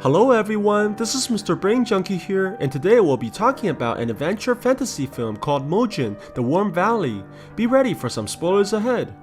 Hello everyone, this is Mr. Brain Junkie here, and today we'll be talking about an adventure fantasy film called Mojin, The Warm Valley. Be ready for some spoilers ahead.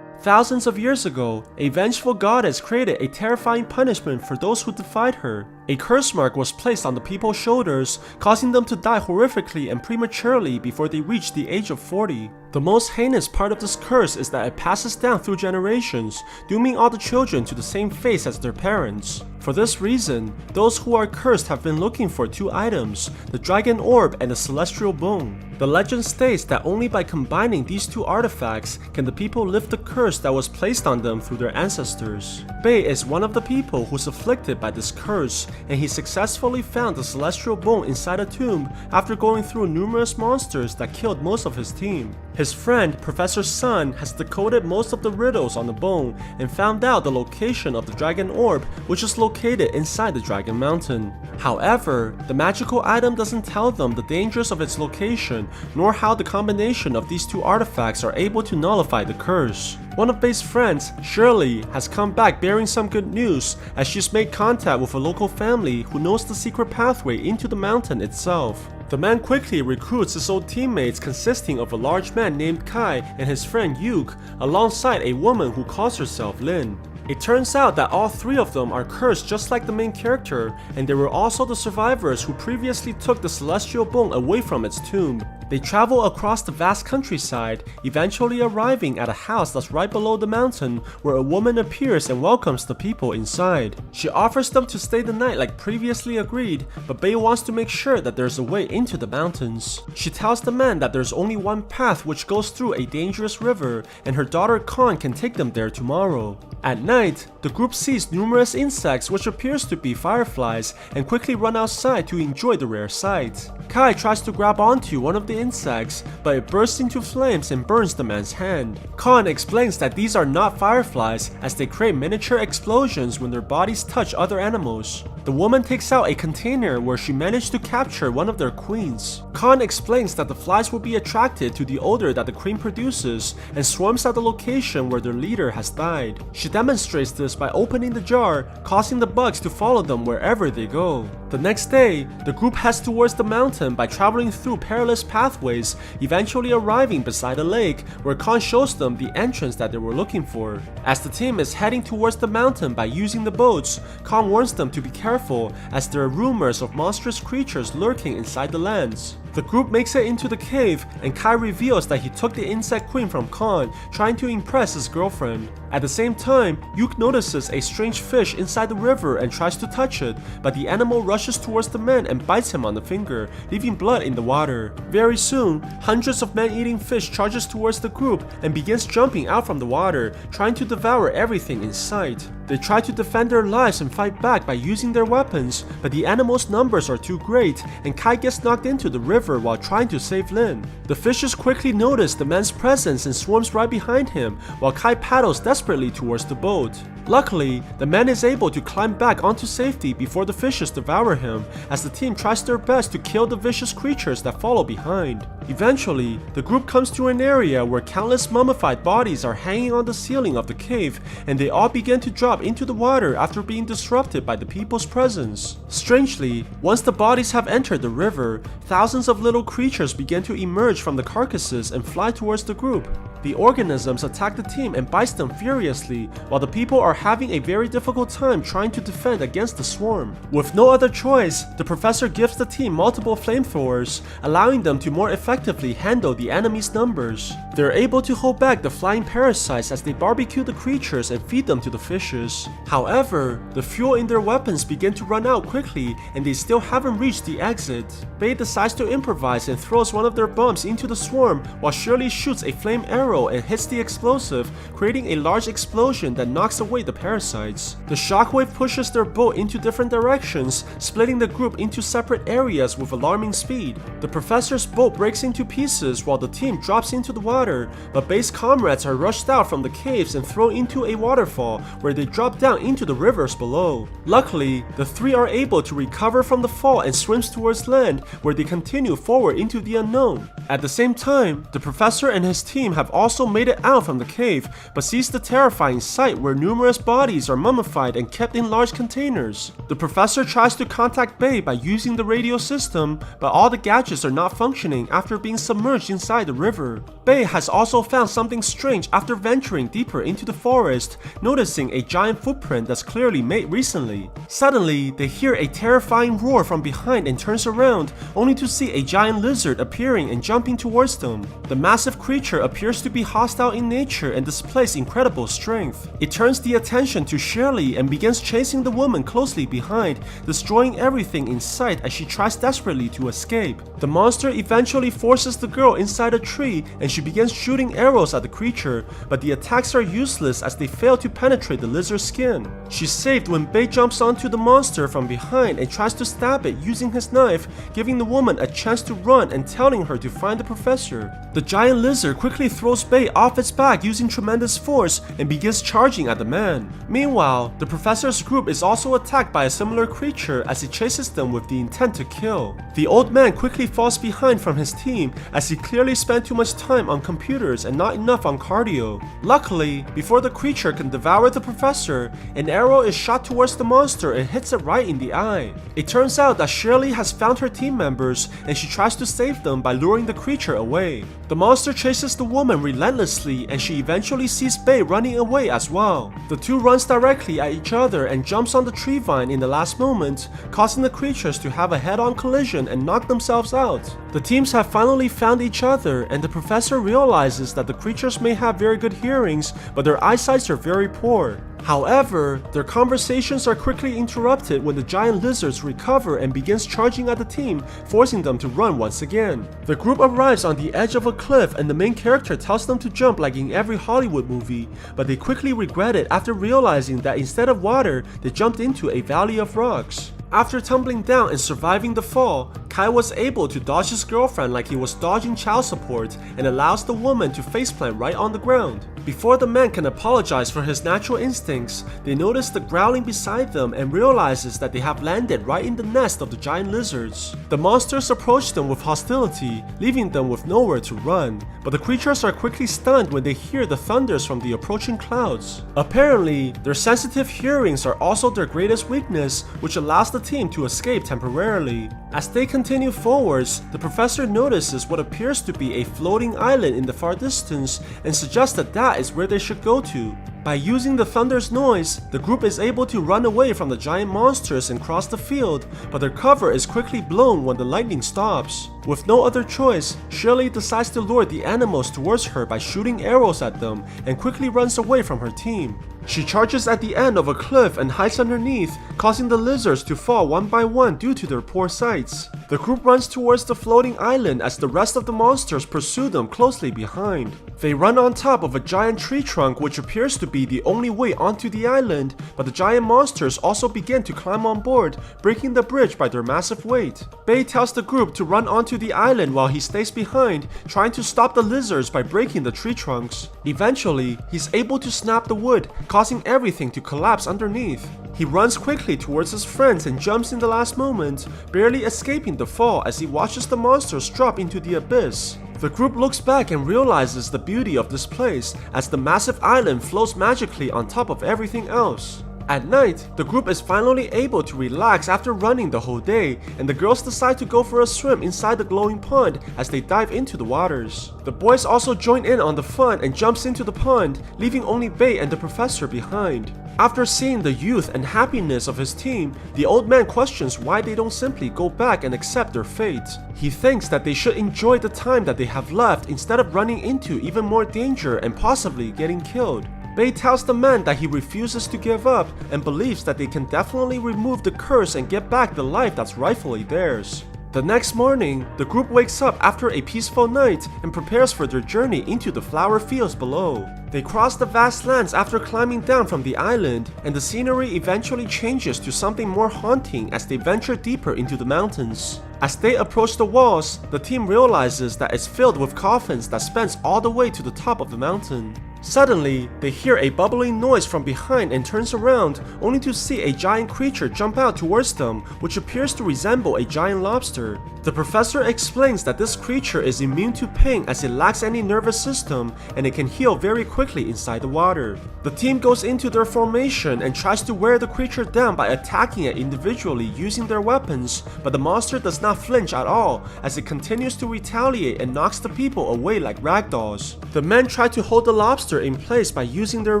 Thousands of years ago, a vengeful goddess created a terrifying punishment for those who defied her. A curse mark was placed on the people's shoulders, causing them to die horrifically and prematurely before they reached the age of 40. The most heinous part of this curse is that it passes down through generations, dooming all the children to the same fate as their parents. For this reason, those who are cursed have been looking for two items, the dragon orb and the celestial bone. The legend states that only by combining these two artifacts can the people lift the curse that was placed on them through their ancestors. Bei is one of the people who's afflicted by this curse, and he successfully found the celestial bone inside a tomb after going through numerous monsters that killed most of his team. His friend, Professor Sun, has decoded most of the riddles on the bone and found out the location of the dragon orb, which is located inside the Dragon Mountain. However, the magical item doesn't tell them the dangers of its location, nor how the combination of these two artifacts are able to nullify the curse. One of Bei's friends, Shirley, has come back bearing some good news as she's made contact with a local family who knows the secret pathway into the mountain itself. The man quickly recruits his old teammates consisting of a large man named Kai and his friend Yuk, alongside a woman who calls herself Lin. It turns out that all three of them are cursed just like the main character, and they were also the survivors who previously took the celestial bone away from its tomb. They travel across the vast countryside, eventually arriving at a house that's right below the mountain where a woman appears and welcomes the people inside. She offers them to stay the night like previously agreed, but Bei wants to make sure that there's a way into the mountains. She tells the man that there's only one path which goes through a dangerous river, and her daughter Khan can take them there tomorrow. At night, the group sees numerous insects which appears to be fireflies and quickly run outside to enjoy the rare sight. Kai tries to grab onto one of the insects, but it bursts into flames and burns the man's hand. Khan explains that these are not fireflies as they create miniature explosions when their bodies touch other animals. The woman takes out a container where she managed to capture one of their queens. Khan explains that the flies will be attracted to the odor that the queen produces and swarms at the location where their leader has died. She demonstrates this by opening the jar, causing the bugs to follow them wherever they go. The next day, the group heads towards the mountain by traveling through perilous pathways, eventually arriving beside a lake where Khan shows them the entrance that they were looking for. As the team is heading towards the mountain by using the boats, Khan warns them to be careful as there are rumors of monstrous creatures lurking inside the lands. The group makes it into the cave, and Kai reveals that he took the insect queen from Khan, trying to impress his girlfriend. At the same time, Yuk notices a strange fish inside the river and tries to touch it, but the animal rushes towards the man and bites him on the finger, leaving blood in the water. Very soon, hundreds of man-eating fish charges towards the group and begins jumping out from the water, trying to devour everything in sight. They try to defend their lives and fight back by using their weapons, but the animals' numbers are too great, and Kai gets knocked into the river while trying to save Lin. The fishes quickly notice the man's presence and swarms right behind him, while Kai paddles desperately towards the boat. Luckily, the man is able to climb back onto safety before the fishes devour him, as the team tries their best to kill the vicious creatures that follow behind. Eventually, the group comes to an area where countless mummified bodies are hanging on the ceiling of the cave, and they all begin to drop into the water after being disrupted by the people's presence. Strangely, once the bodies have entered the river, thousands of little creatures begin to emerge from the carcasses and fly towards the group. The organisms attack the team and bites them furiously, while the people are having a very difficult time trying to defend against the swarm. With no other choice, the professor gives the team multiple flamethrowers, allowing them to more effectively handle the enemy's numbers. They're able to hold back the flying parasites as they barbecue the creatures and feed them to the fishes. However, the fuel in their weapons begin to run out quickly, and they still haven't reached the exit. Bei decides to improvise and throws one of their bombs into the swarm, while Shirley shoots a flame arrow and hits the explosive, creating a large explosion that knocks away the parasites. The shockwave pushes their boat into different directions, splitting the group into separate areas with alarming speed. The professor's boat breaks into pieces while the team drops into the water, but Bei's comrades are rushed out from the caves and thrown into a waterfall where they drop down into the rivers below. Luckily, the three are able to recover from the fall and swims towards land, where they continue forward into the unknown. At the same time, the professor and his team have all also made it out from the cave, but sees the terrifying sight where numerous bodies are mummified and kept in large containers. The professor tries to contact Bei by using the radio system, but all the gadgets are not functioning after being submerged inside the river. Bei has also found something strange after venturing deeper into the forest, noticing a giant footprint that's clearly made recently. Suddenly, they hear a terrifying roar from behind and turns around, only to see a giant lizard appearing and jumping towards them. The massive creature appears to be hostile in nature and displays incredible strength. It turns the attention to Shirley and begins chasing the woman closely behind, destroying everything in sight as she tries desperately to escape. The monster eventually forces the girl inside a tree and she begins shooting arrows at the creature, but the attacks are useless as they fail to penetrate the lizard's skin. She's saved when Bei jumps onto the monster from behind and tries to stab it using his knife, giving the woman a chance to run and telling her to find the professor. The giant lizard quickly throws Bei off its back using tremendous force and begins charging at the man. Meanwhile, the professor's group is also attacked by a similar creature as it chases them with the intent to kill. The old man quickly falls behind from his team as he clearly spent too much time on computers and not enough on cardio. Luckily, before the creature can devour the professor, an arrow is shot towards the monster and hits it right in the eye. It turns out that Shirley has found her team members and she tries to save them by luring the creature away. The monster chases the woman relentlessly and she eventually sees Bei running away as well. The two runs directly at each other and jumps on the tree vine in the last moment, causing the creatures to have a head-on collision and knock themselves out. The teams have finally found each other and the professor realizes that the creatures may have very good hearings, but their eyesights are very poor. However, their conversations are quickly interrupted when the giant lizards recover and begins charging at the team, forcing them to run once again. The group arrives on the edge of a cliff and the main character tells them to jump like in every Hollywood movie, but they quickly regret it after realizing that instead of water, they jumped into a valley of rocks. After tumbling down and surviving the fall, Kai was able to dodge his girlfriend like he was dodging child support and allows the woman to faceplant right on the ground. Before the man can apologize for his natural instincts, they notice the growling beside them and realizes that they have landed right in the nest of the giant lizards. The monsters approach them with hostility, leaving them with nowhere to run, but the creatures are quickly stunned when they hear the thunders from the approaching clouds. Apparently, their sensitive hearings are also their greatest weakness, which allows the team to escape temporarily. As they continue forwards, the professor notices what appears to be a floating island in the far distance and suggests that is where they should go to. By using the thunder's noise, the group is able to run away from the giant monsters and cross the field, but their cover is quickly blown when the lightning stops. With no other choice, Shirley decides to lure the animals towards her by shooting arrows at them and quickly runs away from her team. She charges at the end of a cliff and hides underneath, causing the lizards to fall one by one due to their poor sights. The group runs towards the floating island as the rest of the monsters pursue them closely behind. They run on top of a giant tree trunk which appears to be the only way onto the island, but the giant monsters also begin to climb on board, breaking the bridge by their massive weight. Bei tells the group to run onto the island while he stays behind, trying to stop the lizards by breaking the tree trunks. Eventually, he's able to snap the wood, causing everything to collapse underneath. He runs quickly towards his friends and jumps in the last moment, barely escaping the fall as he watches the monsters drop into the abyss. The group looks back and realizes the beauty of this place as the massive island floats magically on top of everything else. At night, the group is finally able to relax after running the whole day, and the girls decide to go for a swim inside the glowing pond as they dive into the waters. The boys also join in on the fun and jumps into the pond, leaving only Bei and the professor behind. After seeing the youth and happiness of his team, the old man questions why they don't simply go back and accept their fate. He thinks that they should enjoy the time that they have left instead of running into even more danger and possibly getting killed. Bei tells the man that he refuses to give up and believes that they can definitely remove the curse and get back the life that's rightfully theirs. The next morning, the group wakes up after a peaceful night and prepares for their journey into the flower fields below. They cross the vast lands after climbing down from the island, and the scenery eventually changes to something more haunting as they venture deeper into the mountains. As they approach the walls, the team realizes that it's filled with coffins that spans all the way to the top of the mountain. Suddenly, they hear a bubbling noise from behind and turns around, only to see a giant creature jump out towards them, which appears to resemble a giant lobster. The professor explains that this creature is immune to pain as it lacks any nervous system and it can heal very quickly inside the water. The team goes into their formation and tries to wear the creature down by attacking it individually using their weapons, but the monster does not flinch at all as it continues to retaliate and knocks the people away like ragdolls. The men try to hold the lobster in place by using their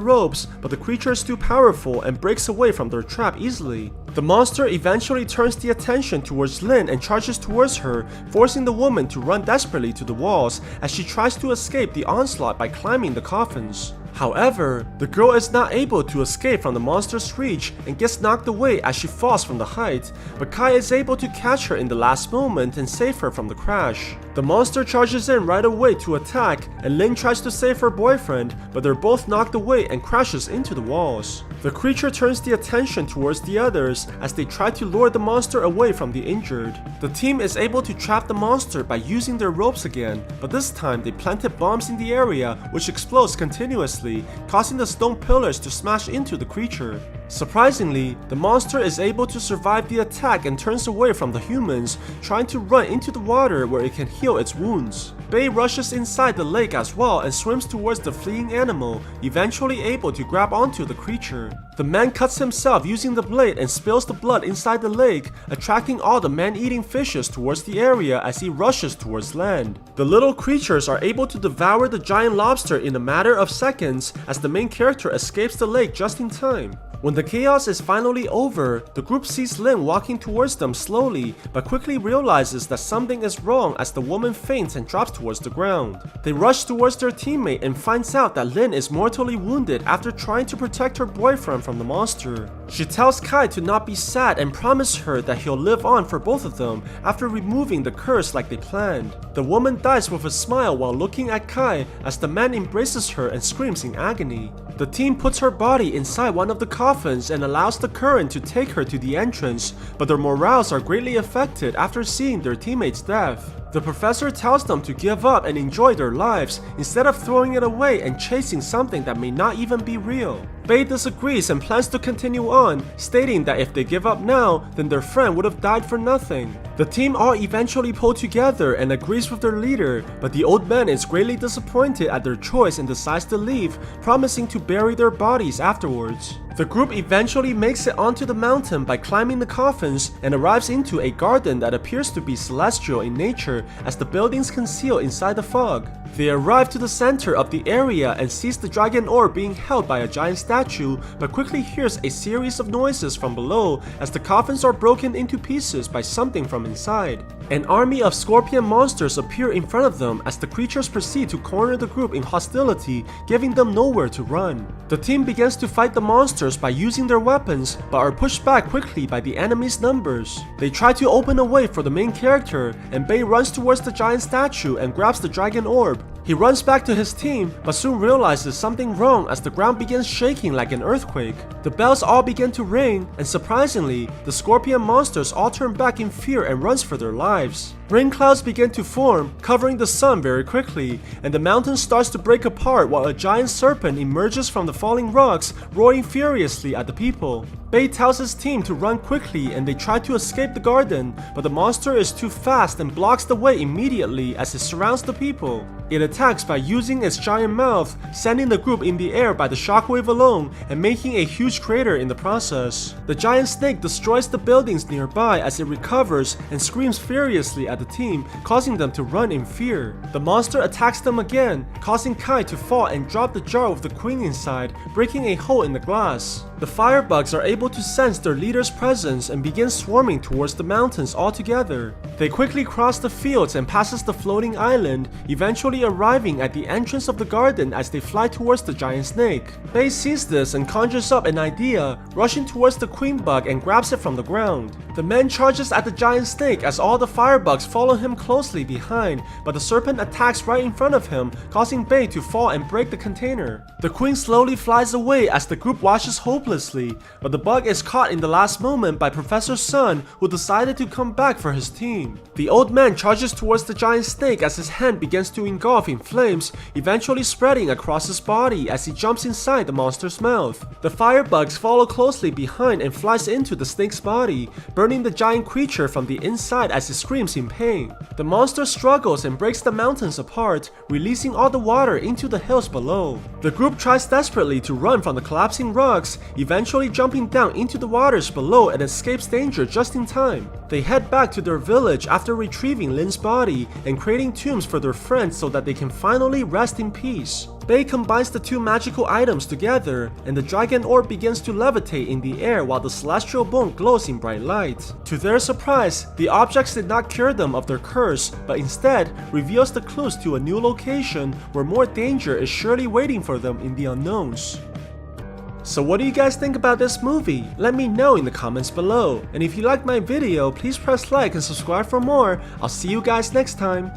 ropes, but the creature is too powerful and breaks away from their trap easily. The monster eventually turns the attention towards Lynn and charges towards her, forcing the woman to run desperately to the walls as she tries to escape the onslaught by climbing the coffins. However, the girl is not able to escape from the monster's reach and gets knocked away as she falls from the height, but Kai is able to catch her in the last moment and save her from the crash. The monster charges in right away to attack, and Lynn tries to save her boyfriend, but they're both knocked away and crashes into the walls. The creature turns the attention towards the others as they try to lure the monster away from the injured. The team is able to trap the monster by using their ropes again, but this time they planted bombs in the area which explodes continuously, causing the stone pillars to smash into the creature. Surprisingly, the monster is able to survive the attack and turns away from the humans, trying to run into the water where it can heal its wounds. Bei rushes inside the lake as well and swims towards the fleeing animal, eventually able to grab onto the creature. The man cuts himself using the blade and spills the blood inside the lake, attracting all the man-eating fishes towards the area as he rushes towards land. The little creatures are able to devour the giant lobster in a matter of seconds as the main character escapes the lake just in time. When the chaos is finally over, the group sees Lynn walking towards them slowly, but quickly realizes that something is wrong as the woman faints and drops towards the ground. They rush towards their teammate and finds out that Lynn is mortally wounded after trying to protect her boyfriend from the monster. She tells Kai to not be sad and promises her that he'll live on for both of them after removing the curse like they planned. The woman dies with a smile while looking at Kai as the man embraces her and screams in agony. The team puts her body inside one of the coffins and allows the current to take her to the entrance, but their morales are greatly affected after seeing their teammate's death. The professor tells them to give up and enjoy their lives instead of throwing it away and chasing something that may not even be real. Bei disagrees and plans to continue on, stating that if they give up now, then their friend would have died for nothing. The team all eventually pull together and agrees with their leader, but the old man is greatly disappointed at their choice and decides to leave, promising to bury their bodies afterwards. The group eventually makes it onto the mountain by climbing the coffins and arrives into a garden that appears to be celestial in nature as the buildings conceal inside the fog. They arrive to the center of the area and sees the dragon orb being held by a giant statue, but quickly hears a series of noises from below as the coffins are broken into pieces by something from inside. An army of scorpion monsters appear in front of them as the creatures proceed to corner the group in hostility, giving them nowhere to run. The team begins to fight the monsters by using their weapons, but are pushed back quickly by the enemy's numbers. They try to open a way for the main character, and Bei runs towards the giant statue and grabs the dragon orb. He runs back to his team, but soon realizes something wrong as the ground begins shaking like an earthquake. The bells all begin to ring, and surprisingly, the scorpion monsters all turn back in fear and runs for their lives. Rain clouds begin to form, covering the sun very quickly, and the mountain starts to break apart while a giant serpent emerges from the falling rocks, roaring furiously at the people. Bei tells his team to run quickly and they try to escape the garden, but the monster is too fast and blocks the way immediately as it surrounds the people. It attacks by using its giant mouth, sending the group in the air by the shockwave alone and making a huge crater in the process. The giant snake destroys the buildings nearby as it recovers and screams furiously at the team, causing them to run in fear. The monster attacks them again, causing Kai to fall and drop the jar with the queen inside, breaking a hole in the glass. The firebugs are able to sense their leader's presence and begin swarming towards the mountains altogether. They quickly cross the fields and passes the floating island, eventually arriving at the entrance of the garden as they fly towards the giant snake. Bei sees this and conjures up an idea, rushing towards the queen bug and grabs it from the ground. The man charges at the giant snake as all the firebugs follow him closely behind, but the serpent attacks right in front of him, causing Bei to fall and break the container. The queen slowly flies away as the group watches hopelessly, but the bug is caught in the last moment by Professor Sun, who decided to come back for his team. The old man charges towards the giant snake as his hand begins to engulf in flames, eventually spreading across his body as he jumps inside the monster's mouth. The firebugs follow closely behind and flies into the snake's body, burning the giant creature from the inside as it screams in pain. The monster struggles and breaks the mountains apart, releasing all the water into the hills below. The group tries desperately to run from the collapsing rocks, eventually jumping down into the waters below and escapes danger just in time. They head back to their village after retrieving Lin's body and creating tombs for their friends so that they can finally rest in peace. Bei combines the two magical items together, and the dragon orb begins to levitate in the air while the celestial bone glows in bright light. To their surprise, the objects did not cure them of their curse, but instead reveals the clues to a new location where more danger is surely waiting for them in the unknowns. So what do you guys think about this movie? Let me know in the comments below. And if you liked my video, please press like and subscribe for more. I'll see you guys next time.